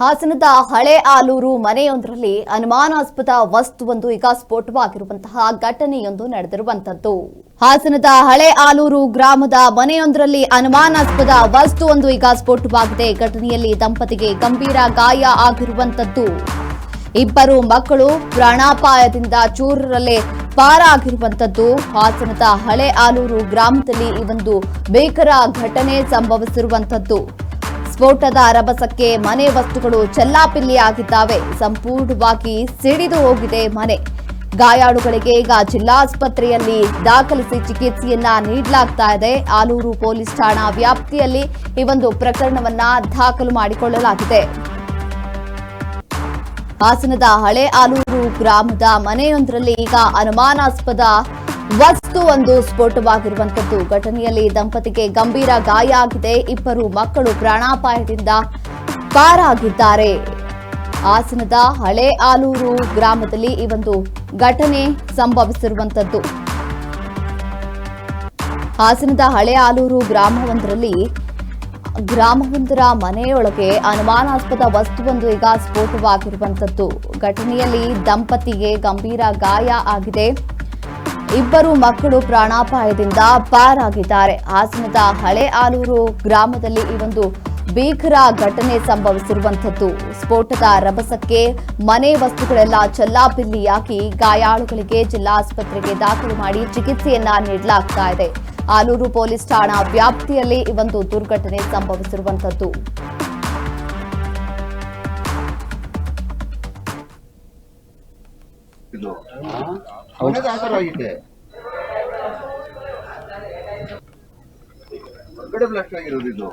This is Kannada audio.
ಹಾಸನದ ಹಳೆ ಆಲೂರು ಮನೆಯೊಂದರಲ್ಲಿ ಅನುಮಾನಾಸ್ಪದ ವಸ್ತುವೊಂದು ಈಗ ಸ್ಫೋಟವಾಗಿರುವಂತಹ ಘಟನೆಯೊಂದು ನಡೆದಿರುವಂತದ್ದು. ಹಾಸನದ ಹಳೆ ಆಲೂರು ಗ್ರಾಮದ ಮನೆಯೊಂದರಲ್ಲಿ ಅನುಮಾನಾಸ್ಪದ ವಸ್ತುವೊಂದು ಈಗ ಸ್ಫೋಟವಾಗಿದೆ. ಘಟನೆಯಲ್ಲಿ ದಂಪತಿಗೆ ಗಂಭೀರ ಗಾಯ ಆಗಿರುವಂತದ್ದು. ಇಬ್ಬರು ಮಕ್ಕಳು ಪ್ರಾಣಾಪಾಯದಿಂದ ಚೂರರಲ್ಲೇ ಪಾರಾಗಿರುವಂತದ್ದು. ಹಾಸನದ ಹಳೆ ಆಲೂರು ಗ್ರಾಮದಲ್ಲಿ ಈ ಒಂದು ಭೀಕರ ಘಟನೆ ಸಂಭವಿಸಿರುವಂತದ್ದು. ಸ್ಫೋಟದ ರಭಸಕ್ಕೆ ಮನೆ ವಸ್ತುಗಳು ಚೆಲ್ಲಾಪಿಲ್ಲಿಯಾಗಿದ್ದಾವೆ. ಸಂಪೂರ್ಣವಾಗಿ ಸಿಡಿದು ಹೋಗಿದೆ ಮನೆ. ಗಾಯಾಳುಗಳಿಗೆ ಈಗ ಜಿಲ್ಲಾಸ್ಪತ್ರೆಯಲ್ಲಿ ದಾಖಲಿಸಿ ಚಿಕಿತ್ಸೆಯನ್ನ ನೀಡಲಾಗ್ತಾ ಇದೆ. ಆಲೂರು ಪೊಲೀಸ್ ಠಾಣಾ ವ್ಯಾಪ್ತಿಯಲ್ಲಿ ಈ ಒಂದು ಪ್ರಕರಣವನ್ನ ದಾಖಲು ಮಾಡಿಕೊಳ್ಳಲಾಗಿದೆ. ಹಾಸನದ ಹಳೆ ಆಲೂರು ಗ್ರಾಮದ ಮನೆಯೊಂದರಲ್ಲಿ ಈಗ ಅನುಮಾನಾಸ್ಪದ ವಸ್ತು ಒಂದು ಸ್ಫೋಟವಾಗಿರುವಂತದ್ದು. ಘಟನೆಯಲ್ಲಿ ದಂಪತಿಗೆ ಗಂಭೀರ ಗಾಯ ಆಗಿದೆ. ಇಬ್ಬರು ಮಕ್ಕಳು ಪ್ರಾಣಾಪಾಯದಿಂದ ಪಾರಾಗಿದ್ದಾರೆ. ಹಾಸನದ ಹಳೆ ಆಲೂರು ಗ್ರಾಮದಲ್ಲಿ ಈ ಒಂದು ಘಟನೆ ಸಂಭವಿಸಿರುವಂತದ್ದು. ಹಾಸನದ ಹಳೆ ಆಲೂರು ಗ್ರಾಮವೊಂದರ ಮನೆಯೊಳಗೆ ಅನುಮಾನಾಸ್ಪದ ವಸ್ತುವೊಂದು ಈಗ ಸ್ಫೋಟವಾಗಿರುವಂತದ್ದು. ಘಟನೆಯಲ್ಲಿ ದಂಪತಿಗೆ ಗಂಭೀರ ಗಾಯ ಆಗಿದೆ. ಇಬ್ಬರು ಮಕ್ಕಳು ಪ್ರಾಣಾಪಾಯದಿಂದ ಪಾರಾಗಿದ್ದಾರೆ. ಹಾಸನದ ಹಳೆ ಆಲೂರು ಗ್ರಾಮದಲ್ಲಿ ಈ ಒಂದು ಭೀಕರ ಘಟನೆ ಸಂಭವಿಸಿರುವಂತದ್ದು. ಸ್ಫೋಟದ ರಭಸಕ್ಕೆ ಮನೆ ವಸ್ತುಗಳೆಲ್ಲ ಚೆಲ್ಲಾಪಿಲ್ಲಿಯಾಗಿ ಗಾಯಾಳುಗಳಿಗೆ ಜಿಲ್ಲಾಸ್ಪತ್ರೆಗೆ ದಾಖಲು ಮಾಡಿ ಚಿಕಿತ್ಸೆಯನ್ನ ನೀಡಲಾಗ್ತಾ ಇದೆ. ಆಲೂರು ಪೊಲೀಸ್ ಠಾಣಾ ವ್ಯಾಪ್ತಿಯಲ್ಲಿ ಈ ಒಂದು ದುರ್ಘಟನೆ ಸಂಭವಿಸಿರುವಂತದ್ದು. ಹೊರಗಡೆ ಬ್ಲಾಸ್ಟ್ ಆಗಿರೋದು ಇದು.